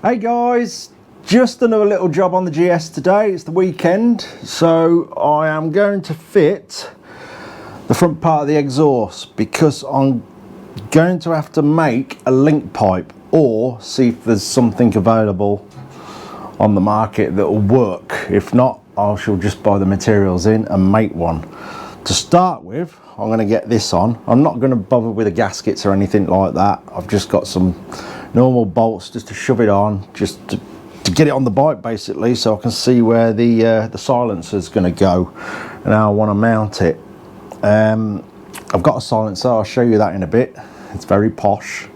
Hey guys, just another little job on the GS today. It's the weekend, so I am going to fit the front part of the exhaust because I'm going to have to make a link pipe or see if there's something available on the market that will work. If not, I shall just buy the materials in and make one. To start with, I'm going to get this on. I'm not going to bother with the gaskets or anything like that. I've just got some normal bolts just to shove it on, just to get it on the bike basically, so I can see where the silencer is going to go and how I want to mount it. I've got a silencer, I'll show you that in a bit. It's very posh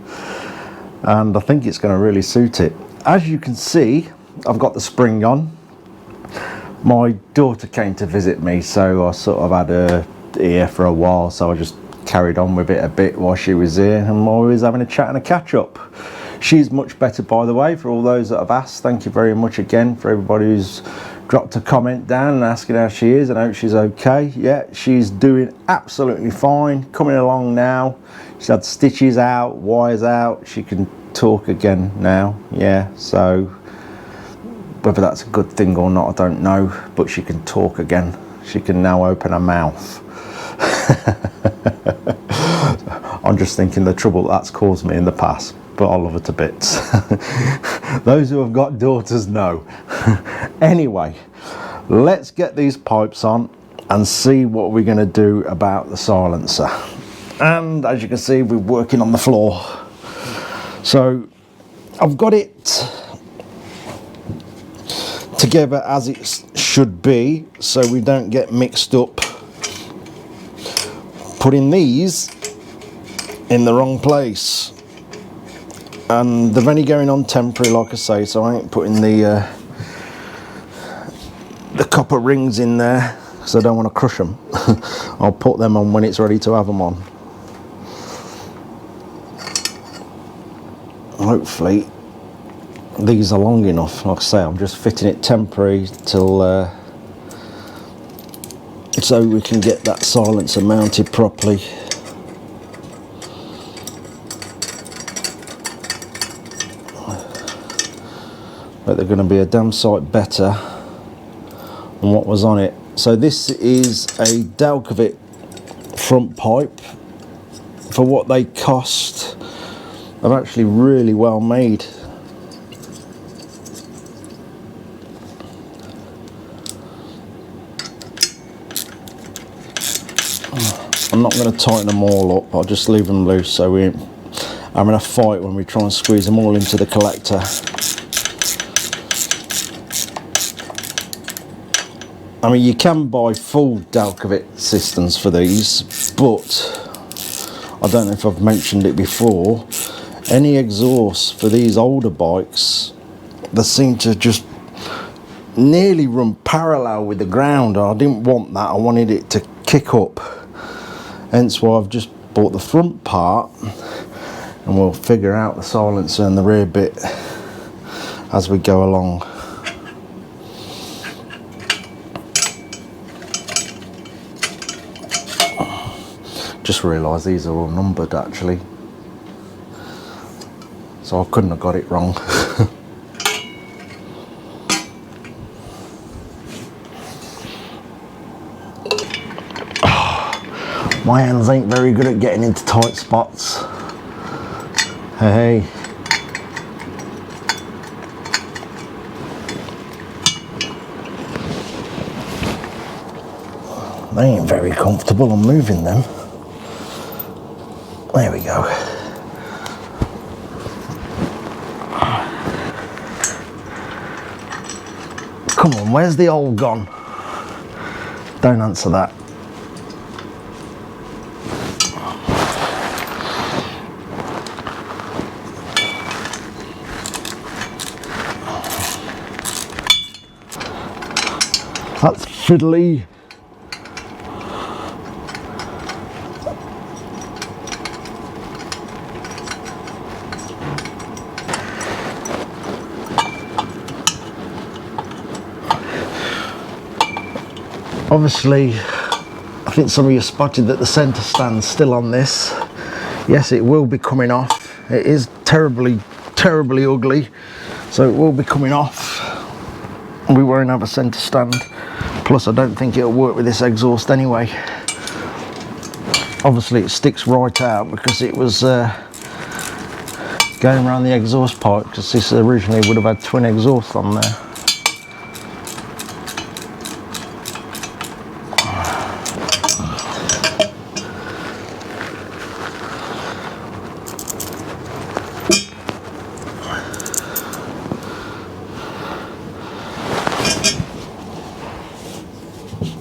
and I think it's going to really suit it. As you can see, I've got the spring on. My daughter came to visit me, so I sort of had her here for a while, so I just carried on with it a bit while she was here, and while we was having a chat and a catch up. She's much better, by the way, for all those that have asked. Thank you very much again for everybody who's dropped a comment down and asking how she is and I hope she's okay. Yeah, she's doing absolutely fine, coming along now. She's had stitches out, wires out, she can talk again now. Yeah, so whether that's a good thing or not, I don't know, but she can talk again. She can now open her mouth. I'm just thinking the trouble that's caused me in the past, but I love her to bits. Those who have got daughters know. Anyway, let's get these pipes on and see what we're going to do about the silencer. And as you can see, we're working on the floor. So I've got it together as it should be, so we don't get mixed up putting these in the wrong place. And they're only going on temporary, like I say, so I ain't putting the copper rings in there because I don't want to crush them. I'll put them on when it's ready to have them on. Hopefully these are long enough. Like I say, I'm just fitting it temporary till so we can get that silencer mounted properly. But they're going to be a damn sight better than what was on it. So this is a Delcovit front pipe. For what they cost, they're actually really well made. I'm not going to tighten them all up, I'll just leave them loose so we ain't having a fight when we try and squeeze them all into the collector. I mean, you can buy full Delcovit systems for these, but I don't know if I've mentioned it before, any exhausts for these older bikes, they seem to just nearly run parallel with the ground. I didn't want that, I wanted it to kick up. Hence why I've just bought the front part, and we'll figure out the silencer and the rear bit as we go along. Just realised these are all numbered actually, so I couldn't have got it wrong. My hands ain't very good at getting into tight spots. Hey. They ain't very comfortable on moving them. There we go. Come on, where's the old gone? Don't answer that. That's fiddly. Obviously, I think some of you spotted that the centre stand's still on this. Yes, it will be coming off. It is terribly ugly. So it will be coming off. We won't have a centre stand. Plus I don't think it'll work with this exhaust anyway. Obviously it sticks right out because it was going around the exhaust pipe, because this originally would have had twin exhaust on there.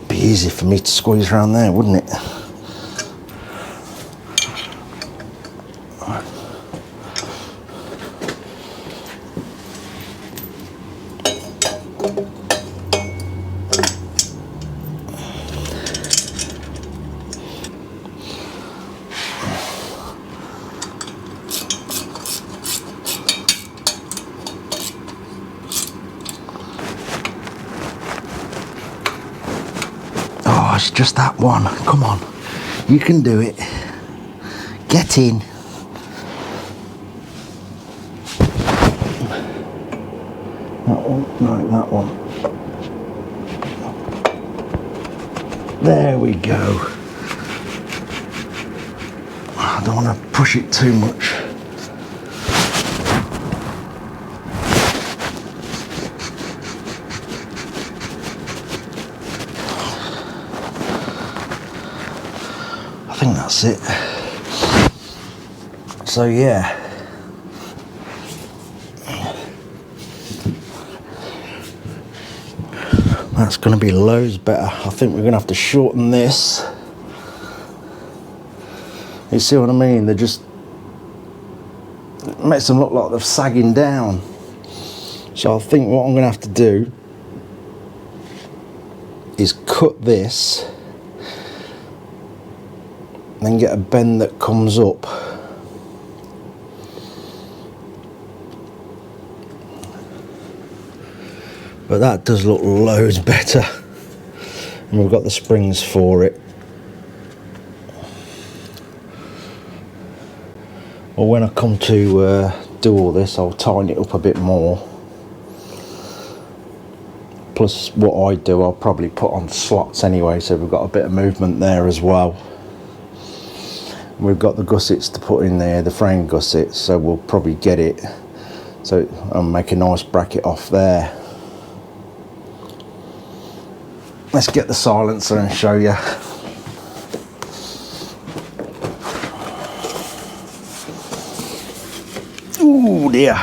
Be easy for me to squeeze around there, wouldn't it? Oh, it's just that one. Come on, you can do it. Get in. That one, no, that one. There we go. I don't want to push it too much. I think that's it. So yeah, that's going to be loads better. I think we're going to have to shorten this. You see what I mean? They're just, it makes them look like they're sagging down. So I think what I'm going to have to do is cut this, then get a bend that comes up. But that does look loads better. And we've got the springs for it. Well, when I come to do all this, I'll tighten it up a bit more. Plus what I do, I'll probably put on slots anyway, so we've got a bit of movement there as well. We've got the gussets to put in there, the frame gussets, so we'll probably get it. So I'll make a nice bracket off there. Let's get the silencer and show you. Ooh dear.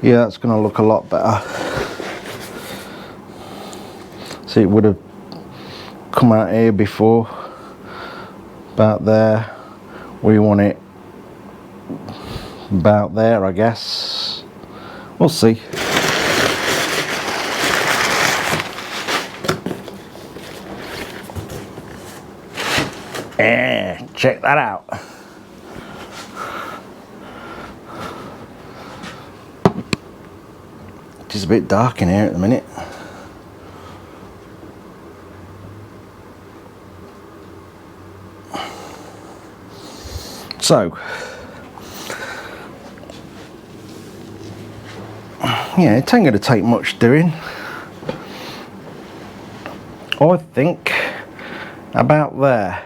Yeah, that's going to look a lot better. See, it would have come out here before. About there. We want it about there, I guess. We'll see. Yeah, check that out. It's a bit dark in here at the minute. So, yeah, it ain't going to take much doing. I think about there.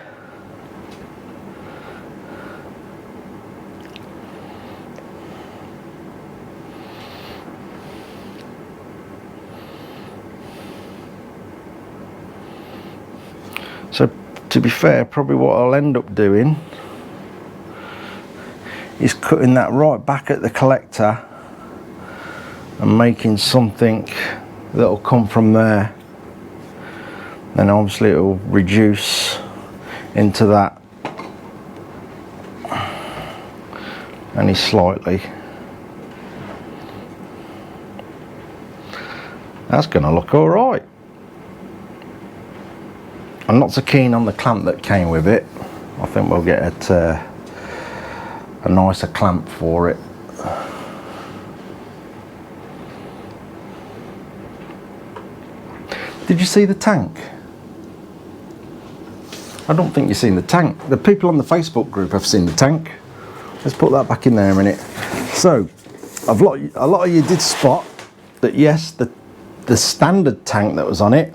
So, to be fair, probably what I'll end up doing is cutting that right back at the collector and making something that'll come from there. Then obviously it will reduce into that only slightly. That's going to look all right. I'm not so keen on the clamp that came with it. I think we'll get a nicer clamp for it. Did you see the tank? I don't think you've seen the tank. The people on the Facebook group have seen the tank. Let's put that back in there a minute. So, a lot of you did spot that, yes, the standard tank that was on it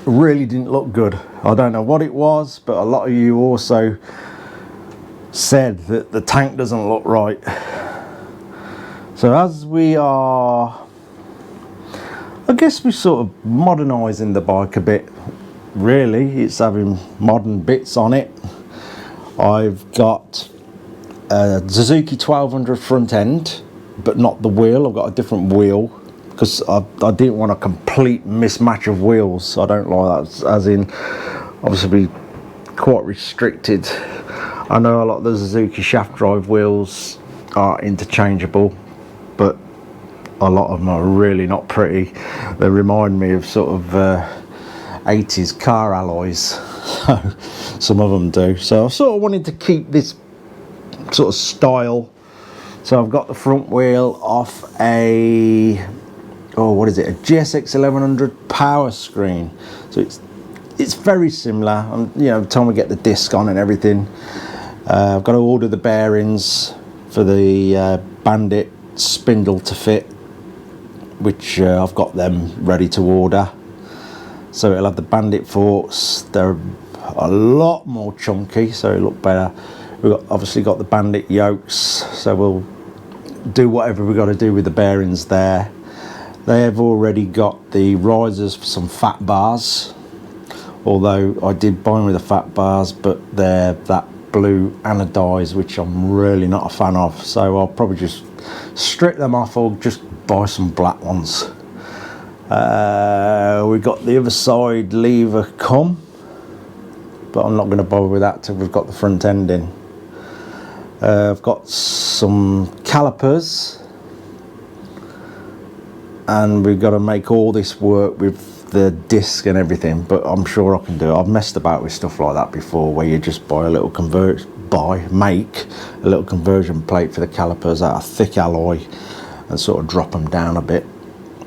really didn't look good. I don't know what it was, but a lot of you also said that the tank doesn't look right. So as we are, I guess we're sort of modernising the bike a bit. Really, it's having modern bits on it. I've got a Suzuki 1200 front end, but not the wheel. I've got a different wheel because I didn't want a complete mismatch of wheels. I don't like that, as in obviously quite restricted. I know a lot of the Suzuki shaft drive wheels are interchangeable, but a lot of them are really not pretty. They remind me of sort of 80s car alloys. So some of them do. So I sort of wanted to keep this sort of style. So I've got the front wheel off a, oh, what is it, a GSX 1100 power screen. So it's very similar. And you know, by the time we get the disc on and everything, I've got to order the bearings for the Bandit spindle to fit, which I've got them ready to order. So it'll have the Bandit forks. They're a lot more chunky, so it look better. We've obviously got the Bandit yokes, so we'll do whatever we've got to do with the bearings there. They have already got the risers for some fat bars, although I did buy them with the fat bars, but they're that blue anodized, which I'm really not a fan of, so I'll probably just strip them off or just buy some black ones. We've got the other side lever come, but I'm not going to bother with that till we've got the front end in. I've got some calipers, and we've got to make all this work with the disc and everything, but I'm sure I can do it. I've messed about with stuff like that before, where you just buy a little make a little conversion plate for the calipers out of thick alloy and sort of drop them down a bit,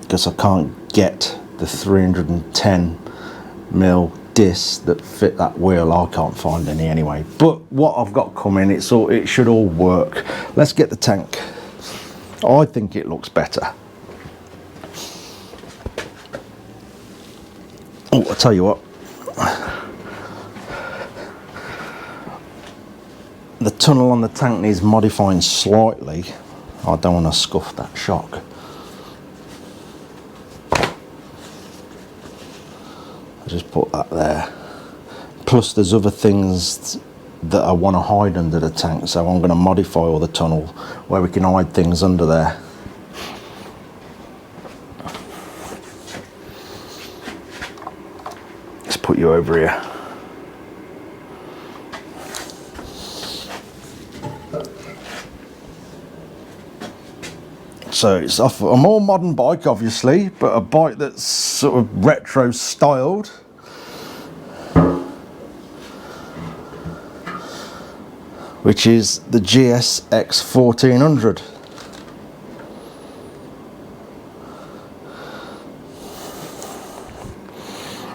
because I can't get the 310mm discs that fit that wheel. I can't find any anyway, but what I've got coming, it should all work. Let's get the tank. I think it looks better. Oh, I'll tell you what, the tunnel on the tank needs modifying slightly. I don't want to scuff that shock. I just put that there. Plus there's other things that I want to hide under the tank, so I'm going to modify all the tunnel where we can hide things under there. Let's put you over here. So it's off a more modern bike, obviously, but a bike that's sort of retro styled. Which is the GSX 1400.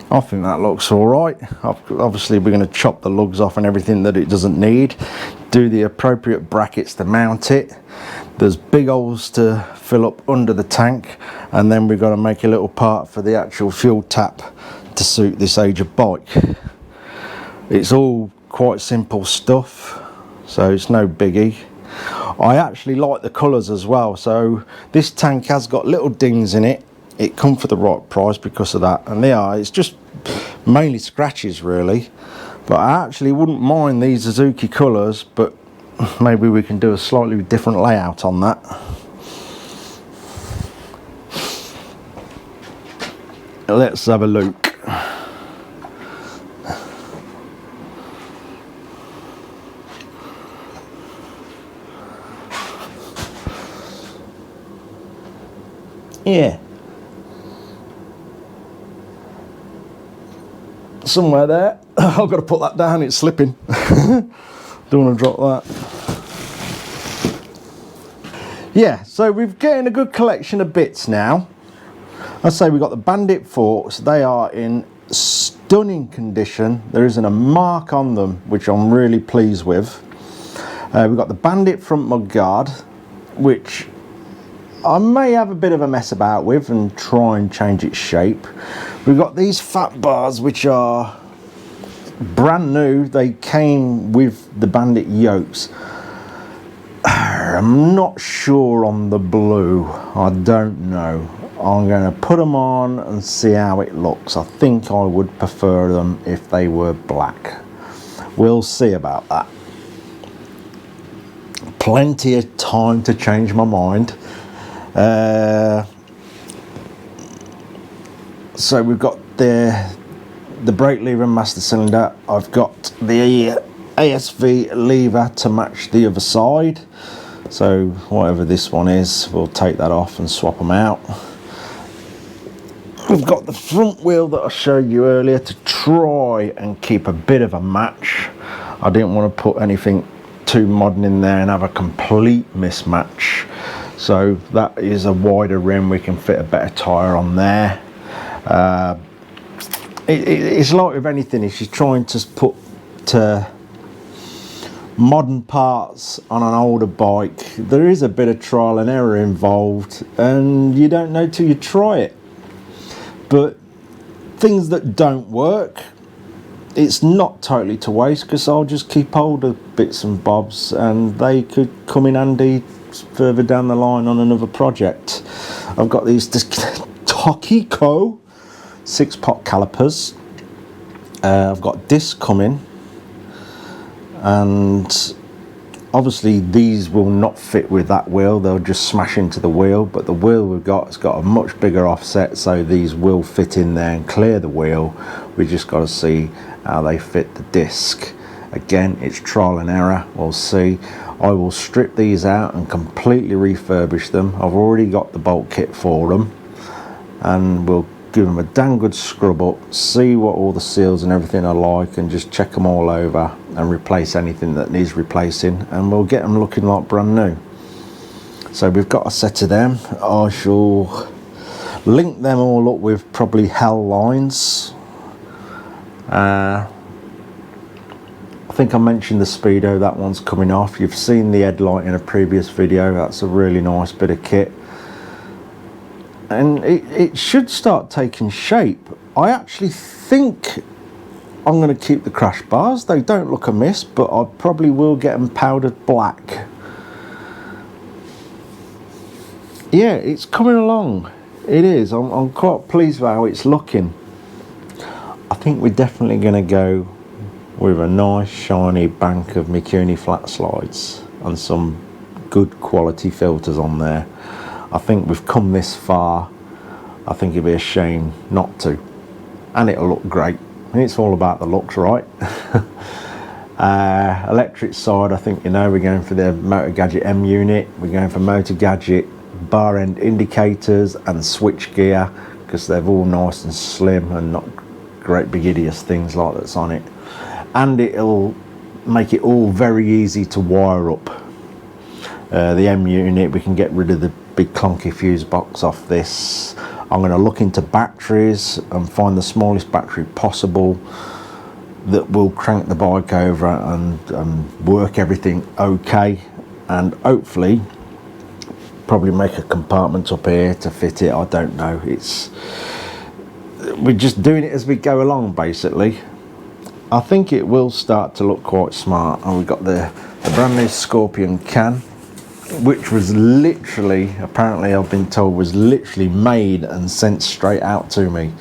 I think that looks all right. Obviously we're going to chop the lugs off and everything that it doesn't need, do the appropriate brackets to mount it. There's big holes to fill up under the tank, and then we've got to make a little part for the actual fuel tap to suit this age of bike. It's all quite simple stuff, so it's no biggie. I actually like the colours as well, so this tank has got little dings in it. It come for the right price because of that, and it's just mainly scratches really, but I actually wouldn't mind these Suzuki colours, but maybe we can do a slightly different layout on that. Let's have a look. Yeah, somewhere there. I've got to put that down, it's slipping. Don't want to drop that. Yeah, so we're getting a good collection of bits now. I say we've got the Bandit forks. They are in stunning condition. There isn't a mark on them, which I'm really pleased with. We've got the Bandit front mudguard, which I may have a bit of a mess about with and try and change its shape. We've got these fat bars which are brand new. They came with the Bandit yokes. I'm not sure on the blue, I don't know. I'm going to put them on and see how it looks. I think I would prefer them if they were black. We'll see about that. Plenty of time to change my mind. So we've got the brake lever and master cylinder. I've got the ASV lever to match the other side. So whatever this one is, we'll take that off and swap them out. We've got the front wheel that I showed you earlier to try and keep a bit of a match. I didn't want to put anything too modern in there and have a complete mismatch. So that is a wider rim, we can fit a better tyre on there. It's like with anything, if you're trying to put modern parts on an older bike, there is a bit of trial and error involved, and you don't know till you try it. But things that don't work, it's not totally to waste, because I'll just keep hold of bits and bobs and they could come in handy further down the line on another project. I've got these Tokiko 6-pot calipers. I've got discs coming, and obviously these will not fit with that wheel, they'll just smash into the wheel, but the wheel we've got has got a much bigger offset, so these will fit in there and clear the wheel. We just got to see how they fit the disc. Again, it's trial and error, we'll see. I will strip these out and completely refurbish them. I've already got the bolt kit for them, and we'll give them a damn good scrub up, see what all the seals and everything are like, and just check them all over and replace anything that needs replacing, and we'll get them looking like brand new. So we've got a set of them. I shall link them all up with probably hell lines. I think I mentioned the Speedo, that one's coming off. You've seen the headlight in a previous video, that's a really nice bit of kit. And it should start taking shape. I actually think I'm going to keep the crash bars. They don't look amiss, but I probably will get them powdered black. Yeah, it's coming along. It is. I'm quite pleased with how it's looking. I think we're definitely going to go with a nice shiny bank of Mikuni flat slides and some good quality filters on there. I think we've come this far. I think it'd be a shame not to, and it'll look great. And it's all about the looks, right? Electric side, I think, you know, we're going for the Motor Gadget M unit. We're going for Motor Gadget bar end indicators and switch gear, because they're all nice and slim and not great big hideous things like that's on it. And it'll make it all very easy to wire up. The M unit, we can get rid of the big clunky fuse box off this. I'm going to look into batteries and find the smallest battery possible that will crank the bike over and work everything okay, and hopefully probably make a compartment up here to fit it. I don't know, we're just doing it as we go along basically. I think it will start to look quite smart. And we've got the brand new Scorpion can, which was literally, apparently I've been told, was literally made and sent straight out to me,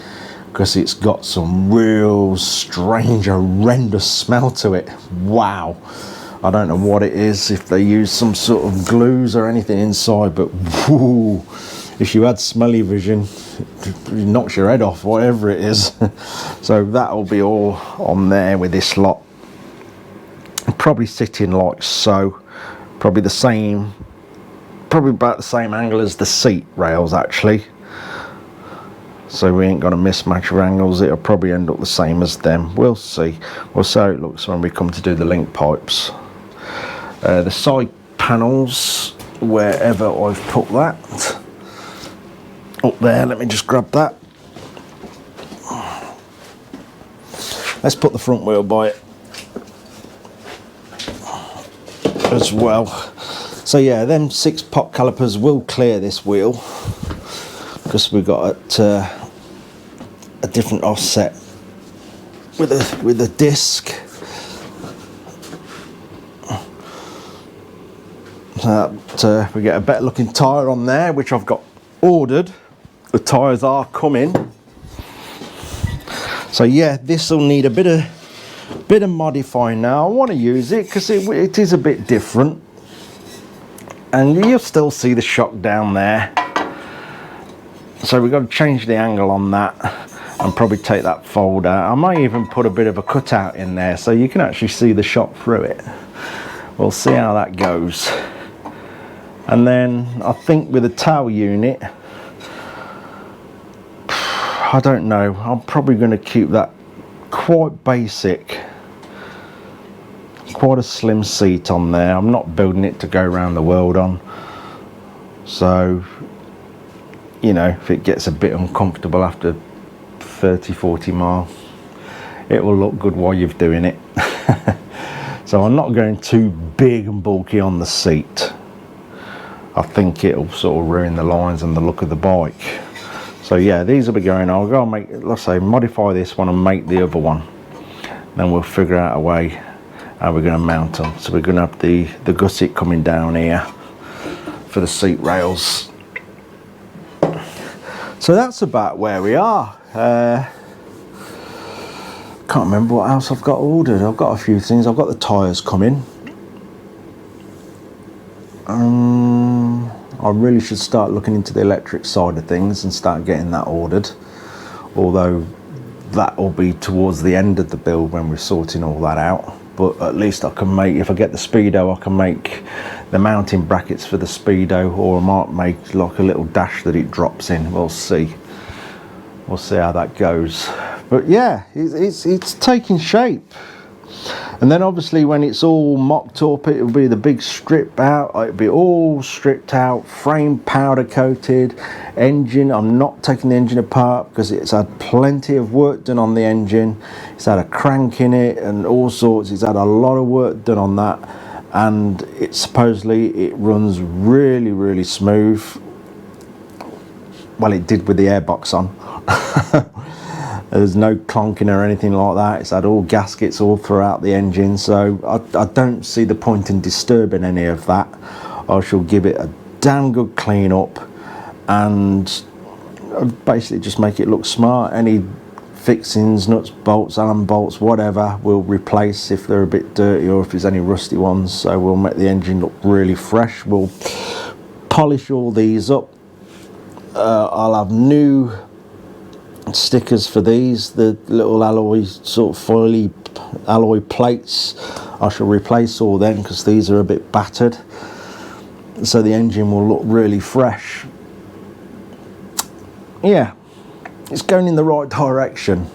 because it's got some real strange, horrendous smell to it. Wow. I don't know what it is, if they use some sort of glues or anything inside, but whoo, if you had smelly vision, it knocks your head off, whatever it is. So that'll be all on there with this lot. Probably sitting like so. Probably the same, probably about the same angle as the seat rails actually. So we ain't got a mismatch of angles, it'll probably end up the same as them. We'll see. We'll see how it looks when we come to do the link pipes. The side panels, wherever I've put that. Up there, let me just grab that. Let's put the front wheel by it as well. So yeah, them 6 pot calipers will clear this wheel because we've got a different offset with a disc. So we get a better looking tyre on there, which I've got ordered. The tyres are coming. So yeah, this will need a bit of modifying now. I want to use it because it is a bit different, and you'll still see the shock down there. So we've got to change the angle on that and probably take that fold out. I might even put a bit of a cutout in there so you can actually see the shock through it. We'll see how that goes. And then I think with the tail unit, I don't know, I'm probably going to keep that quite basic, quite a slim seat on there. I'm not building it to go around the world on, so you know, if it gets a bit uncomfortable after 30-40 miles, it will look good while you're doing it. So I'm not going too big and bulky on the seat. I think it'll sort of ruin the lines and the look of the bike. So yeah, these will be going. I'll go and make, let's say, modify this one and make the other one. Then we'll figure out a way how we're going to mount them. So we're going to have the gusset coming down here for the seat rails. So that's about where we are. Can't remember what else I've got ordered. I've got a few things. I've got the tyres coming. I really should start looking into the electric side of things and start getting that ordered, although that will be towards the end of the build when we're sorting all that out. But at least I can make, if I get the Speedo, I can make the mounting brackets for the Speedo, or I might make like a little dash that it drops in. We'll see how that goes. But yeah, it's taking shape. And then obviously when it's all mocked up, it'll be the big strip out. It'll be all stripped out, frame powder coated, engine. I'm not taking the engine apart because it's had plenty of work done on the engine. It's had a crank in it and all sorts. It's had a lot of work done on that, and it supposedly it runs really, really smooth. Well, it did with the airbox on. There's no clonking or anything like that. It's had all gaskets all throughout the engine, so I don't see the point in disturbing any of that. I shall give it a damn good clean up and basically just make it look smart. Any fixings, nuts, bolts, Allen bolts, whatever, we'll replace if they're a bit dirty or if there's any rusty ones. So we'll make the engine look really fresh. We'll polish all these up. I'll have new stickers for these, the little alloy sort of foily alloy plates. I shall replace all them because these are a bit battered, so the engine will look really fresh. Yeah, it's going in the right direction.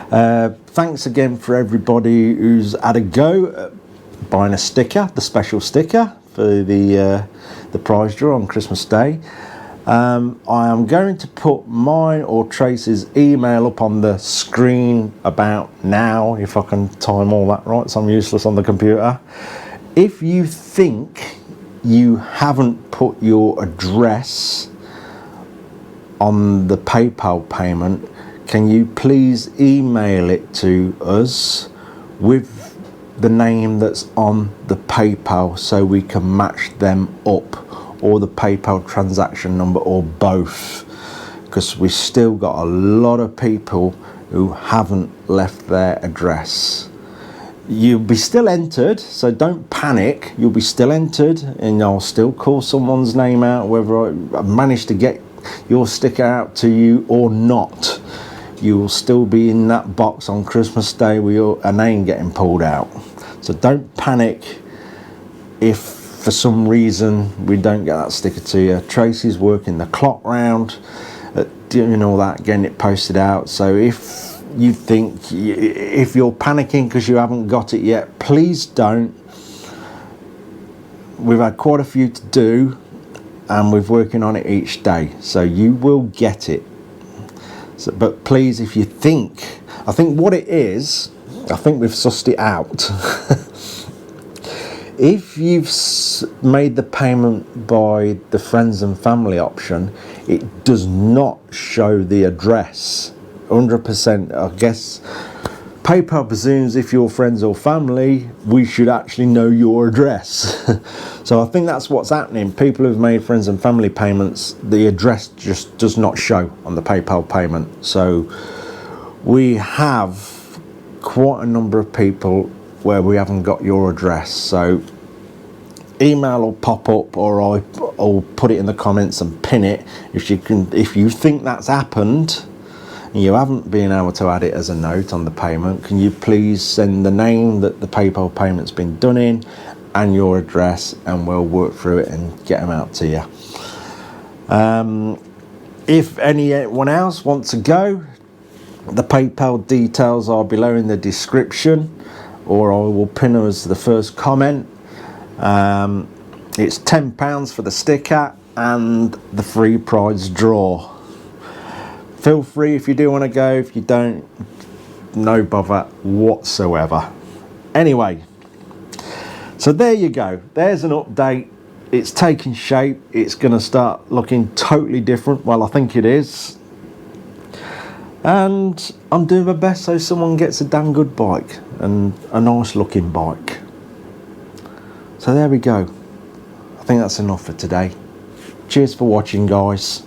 Thanks again for everybody who's had a go at buying a sticker, the special sticker for the prize draw on Christmas Day. I am going to put mine or Tracy's email up on the screen about now, if I can time all that right, so I'm useless on the computer. If you think you haven't put your address on the PayPal payment, can you please email it to us with the name that's on the PayPal so we can match them up, or the PayPal transaction number, or both, because we've still got a lot of people who haven't left their address. You'll be still entered, so don't panic. You'll be still entered, and I'll still call someone's name out, whether I manage to get your sticker out to you or not. You will still be in that box on Christmas Day with a name getting pulled out. So don't panic if for some reason we don't get that sticker to you. Tracy's working the clock round at doing all that, getting it posted out. So if you think, if you're panicking because you haven't got it yet, please don't. We've had quite a few to do and we're working on it each day, so you will get it. So, but please, if you think, I think what it is, I think we've sussed it out. If you've made the payment by the friends and family option, it does not show the address. 100%, I guess. PayPal presumes if you're friends or family, we should actually know your address. So I think that's what's happening. People who've made friends and family payments, the address just does not show on the PayPal payment. So we have quite a number of people where we haven't got your address. So email will pop up, or I'll put it in the comments and pin it. If you think that's happened, you haven't been able to add it as a note on the payment, can you please send the name that the PayPal payment's been done in and your address, and we'll work through it and get them out to you. If anyone else wants to go, the PayPal details are below in the description, or I will pin them as the first comment. It's £10 for the sticker and the free prize draw. Feel free if you do want to go. If you don't, no bother whatsoever. Anyway, so there you go. There's an update. It's taking shape. It's going to start looking totally different. Well, I think it is. And I'm doing my best so someone gets a damn good bike, and a nice looking bike. So there we go. I think that's enough for today. Cheers for watching, guys.